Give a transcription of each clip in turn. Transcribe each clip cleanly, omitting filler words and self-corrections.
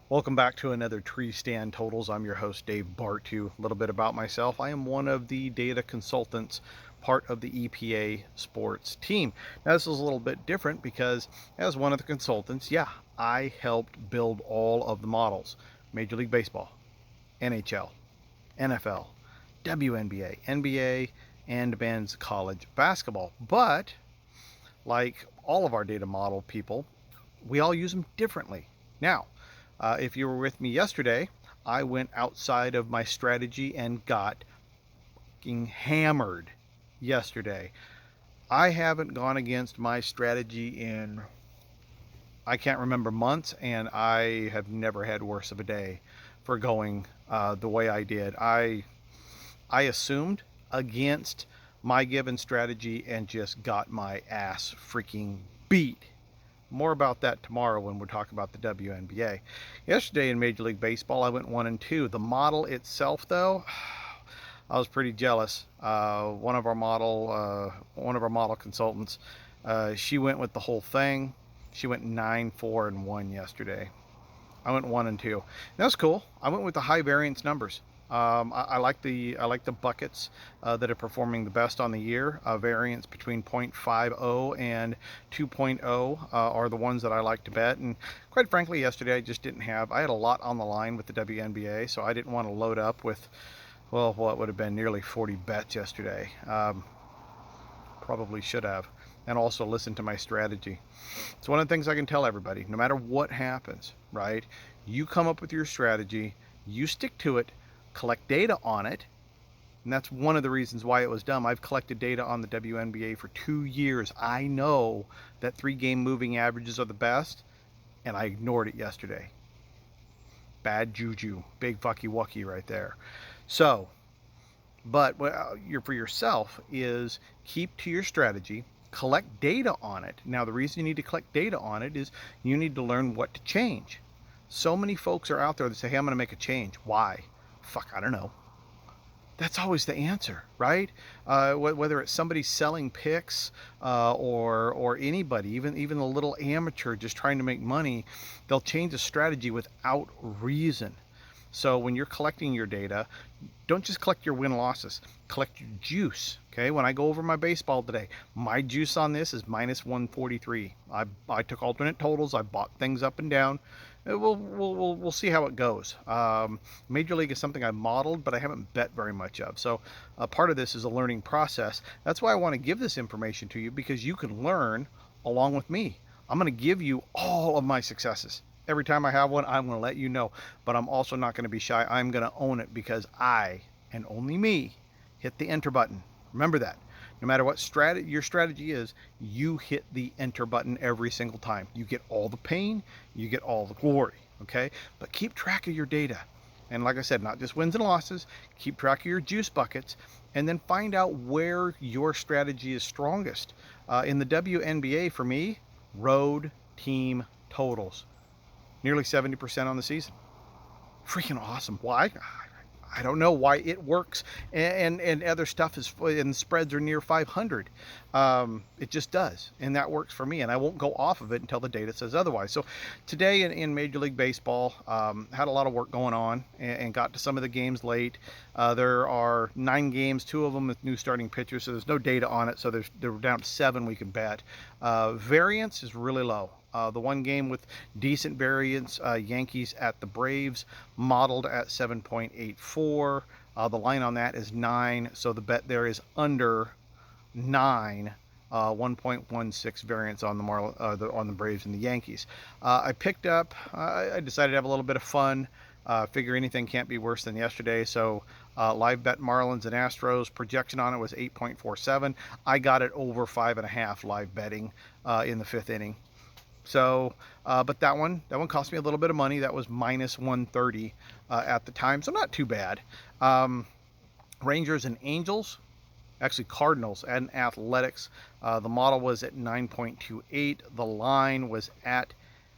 Welcome back to another Tree Stand Totals. I'm your host, Dave Bartoo. A little bit about myself. I am one of the data consultants, part of the EPA sports team. Now, this is a little bit different because as one of the consultants, yeah, I helped build all of the models. Major League Baseball, NHL, NFL, WNBA, NBA, and men's college basketball. But like all of our data model people, we all use them differently. Now, if you were with me yesterday, I went outside of my strategy and got fucking hammered yesterday. I haven't gone against my strategy in, I can't remember, months, and I have never had worse of a day for going the way I did. I assumed against my given strategy and just got my ass freaking beat. More about that tomorrow when we talk about the WNBA. Yesterday in Major League Baseball, I went 1-2. The model itself, though, I was pretty jealous. One of our model consultants, she went with the whole thing. She went 9-4-1 yesterday. I went 1-2. That's cool. I went with the high variance numbers. I like the buckets that are performing the best on the year. Variance between 0.50 and 2.0 are the ones that I like to bet. And quite frankly, yesterday I had a lot on the line with the WNBA, so I didn't want to load up with, well, what would have been nearly 40 bets yesterday. Probably should have, and also listen to my strategy. It's one of the things I can tell everybody. No matter what happens, right? You come up with your strategy, you stick to it, collect data on it, and that's one of the reasons why it was dumb. I've collected data on the WNBA for 2 years. I know that 3-game moving averages are the best, and I ignored it yesterday. Bad juju, big fucky wucky right there. So, but you're for yourself is keep to your strategy, collect data on it. Now, the reason you need to collect data on it is you need to learn what to change. So many folks are out there that say, hey, I'm going to make a change. Why? Fuck, I don't know. That's always the answer, right? Whether it's somebody selling picks or anybody, even a little amateur just trying to make money, they'll change a strategy without reason. So when you're collecting your data, don't just collect your win losses, collect your juice. Okay, when I go over my baseball today, my juice on this is minus 143. I took alternate totals. I bought things up and down. We'll see how it goes. Major League is something I modeled, but I haven't bet very much of. So part of this is a learning process. That's why I want to give this information to you, because you can learn along with me. I'm going to give you all of my successes. Every time I have one, I'm going to let you know. But I'm also not going to be shy. I'm going to own it because I, and only me, hit the enter button. Remember that. No matter what your strategy is, you hit the enter button every single time. You get all the pain, you get all the glory, okay? But keep track of your data. And like I said, not just wins and losses, keep track of your juice buckets, and then find out where your strategy is strongest. In the WNBA, for me, road team totals. Nearly 70% on the season. Freaking awesome. Why? I don't know why it works, and other stuff is, and spreads are near 500. It just does, and that works for me, and I won't go off of it until the data says otherwise. So today in Major League Baseball, had a lot of work going on, and got to some of the games late. There are 9 games, 2 of them with new starting pitchers, so there's no data on it. So they're down to 7 we can bet. Variance is really low. The one game with decent variance, Yankees at the Braves, modeled at 7.84. The line on that is 9, so the bet there is under 9. 1.16 variance on the Braves and the Yankees. I decided to have a little bit of fun. Figure anything can't be worse than yesterday. So live bet Marlins and Astros. Projection on it was 8.47. I got it over 5.5 live betting in the 5th inning. So, but that one cost me a little bit of money. That was minus 130 at the time, so not too bad. Rangers and Angels, actually Cardinals and Athletics. The model was at 9.28. The line was at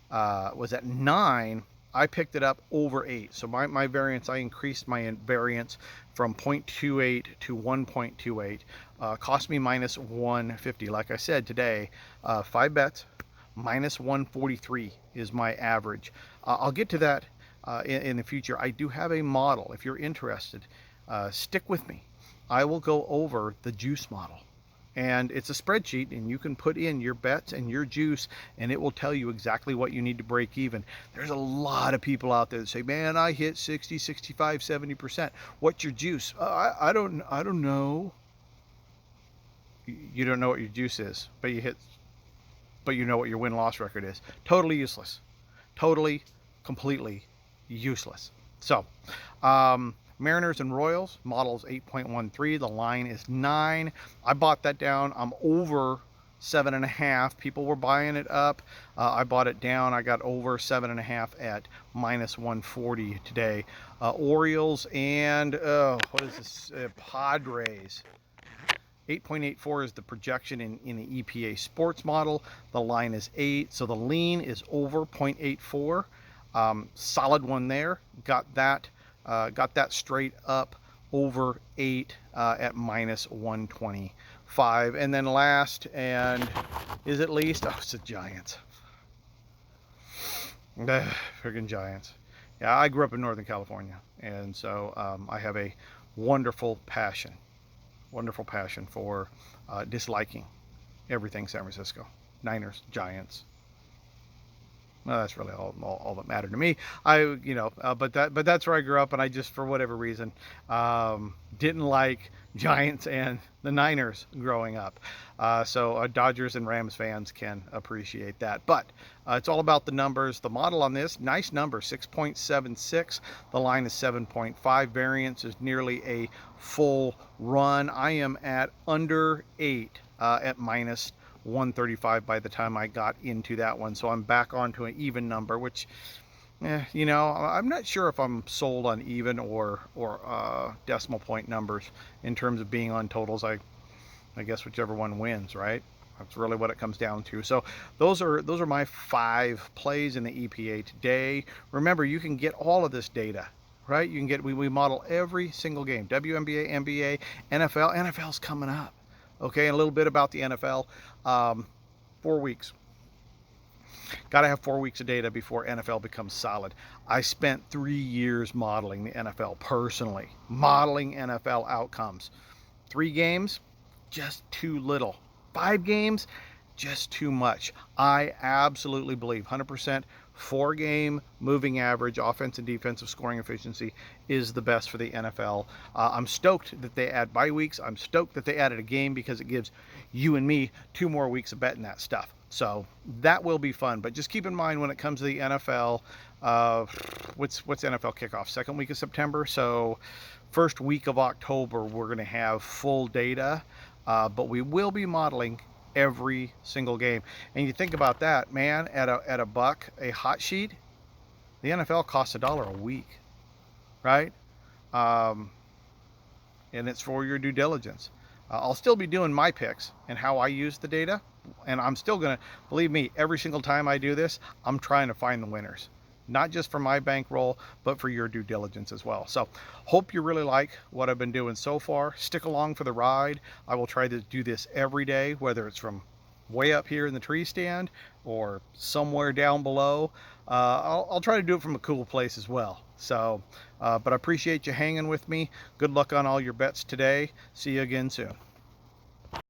9. I picked it up over 8. So my variance, I increased my variance from 0.28 to 1.28. Cost me minus 150. Like I said today, 5 bets. Minus 143 is my average. I'll get to that in the future. I do have a model. If you're interested, stick with me. I will go over the juice model. And it's a spreadsheet, and you can put in your bets and your juice, and it will tell you exactly what you need to break even. There's a lot of people out there that say, man, I hit 60, 65, 70%. What's your juice? I don't know. You don't know what your juice is, but you know what your win-loss record is. Totally useless. Totally, completely useless. So, Mariners and Royals, models 8.13. The line is 9. I bought that down. I'm over 7.5. People were buying it up. I bought it down. I got over 7.5 at minus 140 today. Orioles and what is this? Padres. 8.84 is the projection in the EPA sports model. The line is 8, so the lean is over 0.84. Solid one there. Got that straight up over 8 at minus 125. And then last, and is it least? Oh, it's the Giants. Friggin' Giants. Yeah, I grew up in Northern California, and so I have a wonderful passion for disliking everything San Francisco. Niners, Giants. Well, that's really all that mattered to me. But that's where I grew up, and I just, for whatever reason, didn't like Giants and the Niners growing up. So Dodgers and Rams fans can appreciate that. But it's all about the numbers. The model on this, nice number, 6.76. The line is 7.5. Variance is nearly a full run. I am at under 8 at minus 135 by the time I got into that one, so I'm back onto an even number, which I'm not sure if I'm sold on even or decimal point numbers in terms of being on totals. I guess whichever one wins, right? That's really what it comes down to. So those are my 5 plays in the EPA today. Remember, you can get all of this data, right? You can get, we model every single game, WNBA, NBA, NFL. NFL's coming up. Okay, and a little bit about the NFL. 4 weeks. Got to have 4 weeks of data before NFL becomes solid. I spent 3 years modeling the NFL personally, modeling NFL outcomes. 3 games, just too little. 5 games, just too much. I absolutely believe 100% 4-game moving average offense and defensive scoring efficiency is the best for the NFL. I'm stoked that they add bye weeks. I'm stoked that they added a game because it gives you and me 2 more weeks of betting that stuff. So that will be fun. But just keep in mind when it comes to the NFL, what's NFL kickoff? Second week of September. So first week of October, we're going to have full data, but we will be modeling every single game. And you think about that, man, at a buck, a hot sheet, the NFL costs $1 a week, right? And it's for your due diligence. I'll still be doing my picks and how I use the data, and I'm still gonna, believe me, every single time I do this, I'm trying to find the winners, not just for my bankroll, but for your due diligence as well. So hope you really like what I've been doing so far. Stick along for the ride. I will try to do this every day, whether it's from way up here in the tree stand or somewhere down below. I'll try to do it from a cool place as well. So, but I appreciate you hanging with me. Good luck on all your bets today. See you again soon.